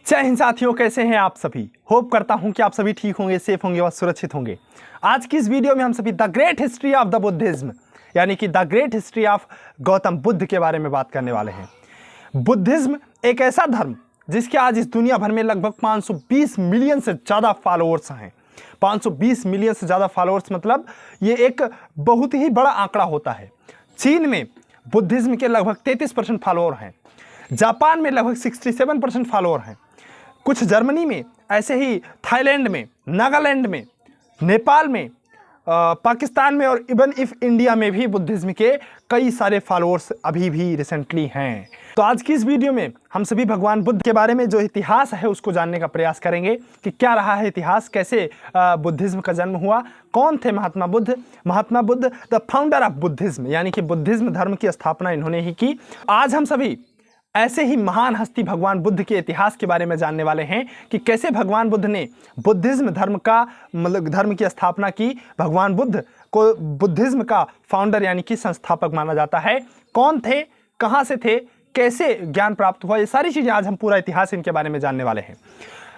जय हिंद साथियों, कैसे हैं आप सभी। होप करता हूं कि आप सभी ठीक होंगे, सेफ होंगे और सुरक्षित होंगे। आज की इस वीडियो में हम सभी the great history of the Buddhism यानी कि the great history of Gautam Buddha के बारे में बात करने वाले हैं। बुद्धिज्म एक ऐसा धर्म जिसके आज इस दुनिया भर में लगभग 520 मिलियन से ज़्यादा फॉलोअर्स हैं। 520 मिलियन से ज़्यादा फॉलोअर्स मतलब ये एक बहुत ही बड़ा आंकड़ा होता है। चीन में बुद्धिज्म के लगभग 33% फॉलोअर हैं। जापान में लगभग 67% फॉलोअर हैं। कुछ जर्मनी में, ऐसे ही थाईलैंड में, नागालैंड में, नेपाल में, पाकिस्तान में और इवन इफ इंडिया में भी बुद्धिज्म के कई सारे फॉलोअर्स अभी भी रिसेंटली हैं। तो आज की इस वीडियो में हम सभी भगवान बुद्ध के बारे में जो इतिहास है उसको जानने का प्रयास करेंगे कि क्या रहा है इतिहास, कैसे बुद्धिज्म का जन्म हुआ, कौन थे Mahatma Buddha. Mahatma Buddha the founder of Buddhism यानी कि बुद्धिज्म धर्म की स्थापना इन्होंने ही की। आज हम सभी ऐसे ही महान हस्ती भगवान बुद्ध के इतिहास के बारे में जानने वाले हैं कि कैसे भगवान बुद्ध ने बुद्धिज्म धर्म का धर्म की स्थापना की। भगवान बुद्ध को बुद्धिज्म का फाउंडर यानी कि संस्थापक माना जाता है। कौन थे, कहां से थे, कैसे ज्ञान प्राप्त हुआ, ये सारी चीजें आज हम पूरा इतिहास इनके बारे में जानने वाले हैं।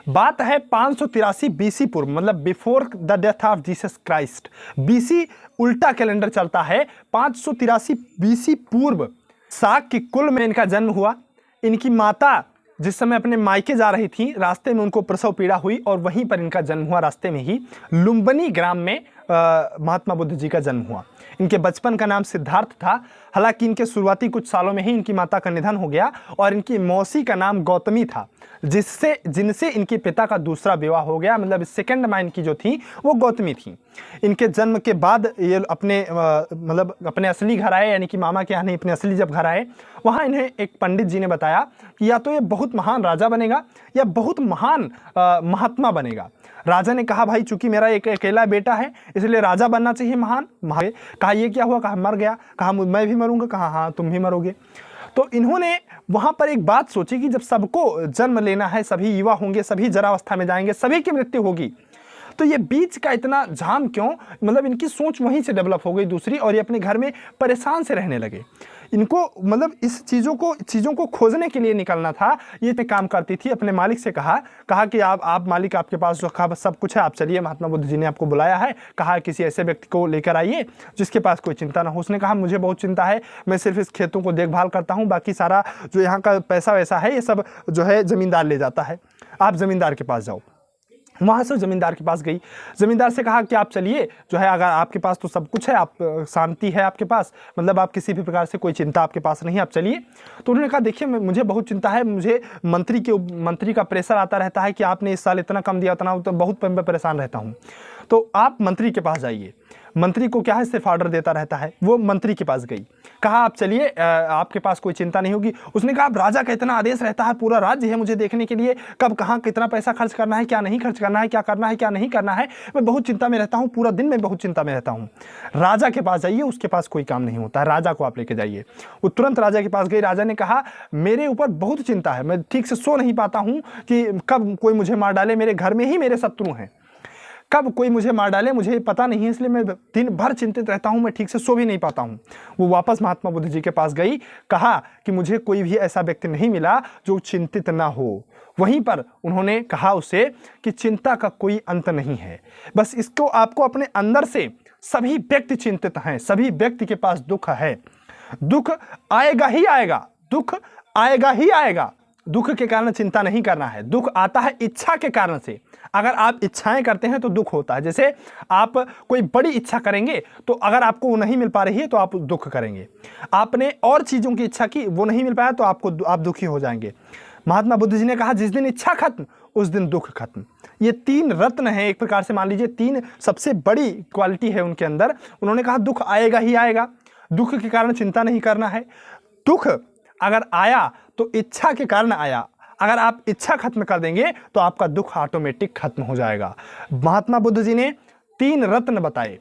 बात है 583 बीसी पूर्व, मतलब before the death of Jesus Christ. BC उल्टा कैलेंडर चलता है। 583 बीसी पूर्व साक की कुल में इनका जन्म हुआ। इनकी माता जिस समय अपने मायके जा रही थी, रास्ते में उनको प्रसव पीड़ा हुई और वहीं पर इनका जन्म हुआ। रास्ते में ही लुम्बिनी ग्राम में महात्मा बुद्ध जी का जन्म हुआ। इनके बचपन का नाम सिद्धार्थ था। हालांकि इनके शुरुआती कुछ सालों में ही इनकी माता का निधन हो गया और इनकी मौसी का नाम गौतमी था, जिनसे इनके पिता का दूसरा विवाह हो गया। मतलब सेकंड माँ इनकी जो थी वो गौतमी थी। इनके जन्म के बाद ये अपने असली घर आए, यानी कि मामा के यहाँ नहीं, अपने असली जब घर आए वहाँ इन्हें एक पंडित जी ने बताया कि या तो ये बहुत महान राजा बनेगा या बहुत महान महात्मा बनेगा। राजा ने कहा भाई चूंकि मेरा एक अकेला बेटा है इसलिए राजा बनना चाहिए महान। कहा ये क्या हुआ, कहा मर गया, कहा मैं भी मरूंगा, कहा हाँ तुम भी मरोगे। तो इन्होंने वहां पर एक बात सोची कि जब सबको जन्म लेना है, सभी युवा होंगे, सभी जरावस्था में जाएंगे, सभी की मृत्यु होगी, तो ये बीच का इतना झाम क्यों। मतलब इनकी सोच वहीं से डेवलप हो गई दूसरी, और ये अपने घर में परेशान से रहने लगे। इनको मतलब इस चीज़ों को खोजने के लिए निकलना था। ये काम करती थी। अपने मालिक से कहा कि आप मालिक, आपके पास जो सब कुछ है, आप चलिए, महात्मा बुद्ध जी ने आपको बुलाया है। कहा किसी ऐसे व्यक्ति को लेकर आइए जिसके पास कोई चिंता ना हो। उसने कहा मुझे बहुत चिंता है, मैं सिर्फ इस खेतों को देखभाल करता हूँ, बाकी सारा जो यहाँ का पैसा वैसा है ये सब जो है जमींदार ले जाता है, आप जमींदार के पास जाओ। वहाँ से जमींदार के पास गई। जमींदार से कहा कि आप चलिए, जो है अगर आपके पास तो सब कुछ है, आप शांति है आपके पास, मतलब आप किसी भी प्रकार से कोई चिंता आपके पास नहीं है, आप चलिए। तो उन्होंने कहा देखिए मुझे बहुत चिंता है, मुझे मंत्री का प्रेशर आता रहता है कि आपने इस साल इतना कम दिया, उतना, तो बहुत परेशान रहता हूँ। तो आप मंत्री के पास जाइए। मंत्री को क्या है, सिर्फ ऑर्डर देता रहता है। वो मंत्री के पास गई, कहा आप चलिए, आपके पास कोई चिंता नहीं होगी। उसने कहा राजा का इतना आदेश रहता है, पूरा राज्य है मुझे देखने के लिए, कब कहाँ कितना पैसा खर्च करना है, क्या नहीं खर्च करना है, क्या करना है क्या नहीं करना है, मैं बहुत चिंता में रहता हूँ, पूरा दिन मैं बहुत चिंता में रहता हूँ। राजा के पास जाइए, उसके पास कोई काम नहीं होता है, राजा को आप लेके जाइए। वो तुरंत राजा के पास गई। राजा ने कहा मेरे ऊपर बहुत चिंता है, मैं ठीक से सो नहीं पाता हूँ कि कब कोई मुझे मार डाले, मेरे घर में ही मेरे शत्रु हैं, कब कोई मुझे मार डाले मुझे पता नहीं है, इसलिए मैं दिन भर चिंतित रहता हूं, मैं ठीक से सो भी नहीं पाता हूं। वो वापस महात्मा बुद्ध जी के पास गई। कहा कि मुझे कोई भी ऐसा व्यक्ति नहीं मिला जो चिंतित ना हो। वहीं पर उन्होंने कहा उसे कि चिंता का कोई अंत नहीं है, बस इसको आपको अपने अंदर से, सभी व्यक्ति चिंतित हैं, सभी व्यक्ति के पास दुख है, दुख आएगा ही आएगा, दुख आएगा ही आएगा। दुख के कारण चिंता नहीं करना है। दुख आता है इच्छा के कारण से। अगर आप इच्छाएं करते हैं तो दुख होता है। जैसे आप कोई बड़ी इच्छा करेंगे तो अगर आपको वो नहीं मिल पा रही है तो आप दुख करेंगे। आपने और चीजों की इच्छा की, वो नहीं मिल पाया तो आप दुखी हो जाएंगे। महात्मा बुद्ध जी ने कहा जिस दिन इच्छा खत्म उस दिन दुख खत्म। ये 3 रत्न है, एक प्रकार से मान लीजिए 3 सबसे बड़ी क्वालिटी है उनके अंदर। उन्होंने कहा दुख आएगा ही आएगा, दुख के कारण चिंता नहीं करना है। दुख अगर आया तो इच्छा के कारण आया, अगर आप इच्छा खत्म कर देंगे तो आपका दुख ऑटोमेटिक खत्म हो जाएगा। महात्मा बुद्ध जी ने 3 रत्न बताए,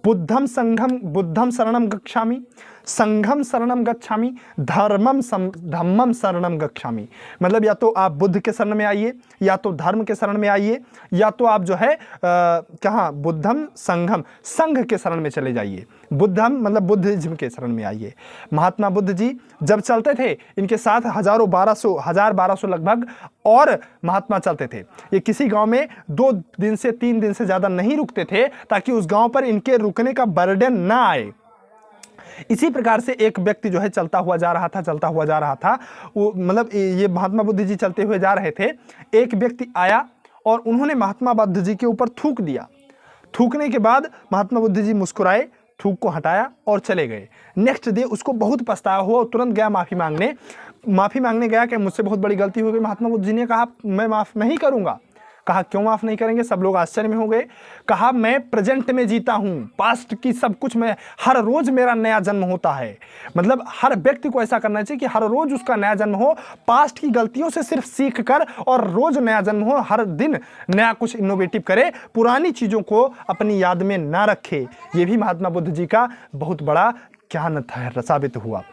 बुद्धम संघम, बुद्धम शरणम गच्छामि, संघम शरणम गच्छामि, धम्मम शरणम गच्छामि। मतलब या तो आप बुद्ध के शरण में आइए, या तो धर्म के शरण में आइए, या तो आप जो है कहाँ बुद्धम संघम संघ के शरण में चले जाइए। बुद्धम मतलब बुद्धिज्म के शरण में आइए। महात्मा बुद्ध जी जब चलते थे, इनके साथ 1200 लगभग और महात्मा चलते थे। ये किसी गांव में 2 दिन से 3 दिन से ज्यादा नहीं रुकते थे, ताकि उस गांव पर इनके रुकने का बर्डन ना आए। इसी प्रकार से एक व्यक्ति जो है चलता हुआ जा रहा था, वो मतलब ये महात्मा बुद्ध जी चलते हुए जा रहे थे। एक व्यक्ति आया और उन्होंने महात्मा बुद्ध जी के ऊपर थूक दिया। थूकने के बाद महात्मा बुद्ध जी मुस्कुराए, थूक को हटाया और चले गए। नेक्स्ट डे उसको बहुत पछतावा हुआ, तुरंत गया माफ़ी मांगने गया कि मुझसे बहुत बड़ी गलती हो गई। महात्मा बुद्ध जी ने कहा मैं माफ़ नहीं करूंगा। कहा क्यों माफ़ नहीं करेंगे? सब लोग आश्चर्य में हो गए। कहा मैं प्रेजेंट में जीता हूँ, पास्ट की सब कुछ मैं, हर रोज मेरा नया जन्म होता है। मतलब हर व्यक्ति को ऐसा करना चाहिए कि हर रोज उसका नया जन्म हो, पास्ट की गलतियों से सिर्फ सीख कर और रोज नया जन्म हो, हर दिन नया कुछ इनोवेटिव करे, पुरानी चीज़ों को अपनी याद में ना रखे। ये भी महात्मा बुद्ध जी का बहुत बड़ा ज्ञान साबित हुआ।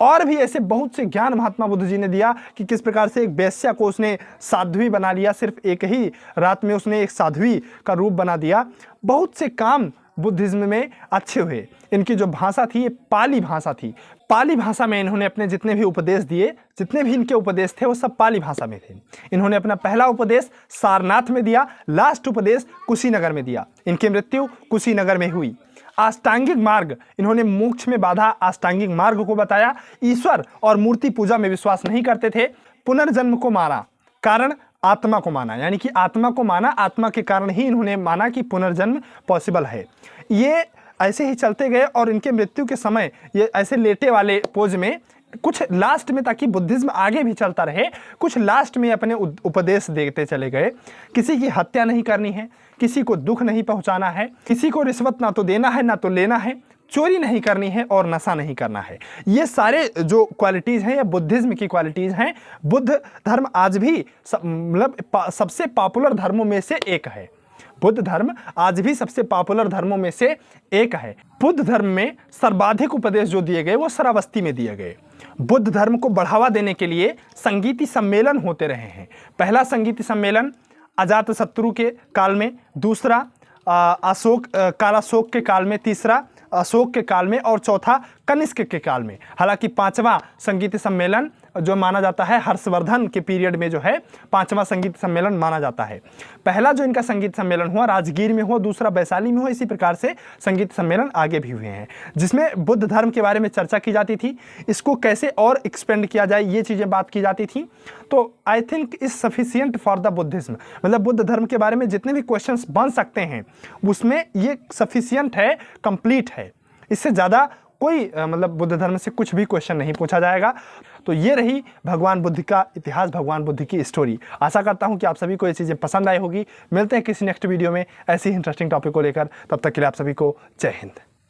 और भी ऐसे बहुत से ज्ञान महात्मा बुद्ध जी ने दिया कि किस प्रकार से एक वेश्या को उसने साध्वी बना लिया, सिर्फ एक ही रात में उसने एक साध्वी का रूप बना दिया। बहुत से काम बुद्धिज्म में अच्छे हुए। इनकी जो भाषा थी ये पाली भाषा थी। पाली भाषा में इन्होंने अपने जितने भी उपदेश दिए, जितने भी इनके उपदेश थे वो सब पाली भाषा में थे। इन्होंने अपना पहला उपदेश सारनाथ में दिया, लास्ट उपदेश कुशीनगर में दिया। इनकी मृत्यु कुशीनगर में हुई। अष्टांगिक मार्ग, इन्होंने मोक्ष में बाधा अष्टांगिक मार्ग को बताया। ईश्वर और मूर्ति पूजा में विश्वास नहीं करते थे। पुनर्जन्म को माना, कारण आत्मा को माना, यानी कि आत्मा को माना, आत्मा के कारण ही इन्होंने माना कि पुनर्जन्म पॉसिबल है। ये ऐसे ही चलते गए और इनके मृत्यु के समय ये ऐसे लेटे वाले पोज में कुछ लास्ट में, ताकि बुद्धिज्म आगे भी चलता रहे, कुछ लास्ट में अपने उपदेश देते चले गए। किसी की हत्या नहीं करनी है, किसी को दुख नहीं पहुंचाना है, किसी को रिश्वत ना तो देना है ना तो लेना है, चोरी नहीं करनी है और नशा नहीं करना है। ये सारे जो क्वालिटीज़ हैं, ये बुद्धिज्म की क्वालिटीज़ हैं। बुद्ध धर्म आज भी मतलब सबसे पॉपुलर धर्मों में से एक है। बुद्ध धर्म आज भी सबसे पॉपुलर धर्मों में से एक है। बुद्ध धर्म में सर्वाधिक उपदेश जो दिए गए वो श्रावस्ती में दिए गए। बुद्ध धर्म को बढ़ावा देने के लिए संगीति सम्मेलन होते रहे हैं। पहला संगीति सम्मेलन अजातशत्रु के काल में, दूसरा कालाशोक के काल में, तीसरा अशोक के काल में और चौथा कनिष्क के काल में। हालांकि 5वां संगीत सम्मेलन जो माना जाता है हर्षवर्धन के पीरियड में जो है 5वां संगीत सम्मेलन माना जाता है। पहला जो इनका संगीत सम्मेलन हुआ राजगीर में हुआ, दूसरा वैशाली में हुआ। इसी प्रकार से संगीत सम्मेलन आगे भी हुए हैं, जिसमें बुद्ध धर्म के बारे में चर्चा की जाती थी, इसको कैसे और एक्सपेंड किया जाए ये चीज़ें बात की जाती थी। तो I think is sufficient for the Buddhism. मतलब बुद्ध धर्म के बारे में जितने भी क्वेश्चंस बन सकते हैं उसमें ये सफिशियंट है, कंप्लीट है। इससे ज़्यादा कोई मतलब बुद्ध धर्म से कुछ भी क्वेश्चन नहीं पूछा जाएगा। तो ये रही भगवान बुद्ध का इतिहास, भगवान बुद्ध की स्टोरी। आशा करता हूँ कि आप सभी को ये चीज़ें पसंद आई होगी। मिलते हैं किसी नेक्स्ट वीडियो में ऐसी इंटरेस्टिंग टॉपिक को लेकर। तब तक के लिए आप सभी को जय हिंद।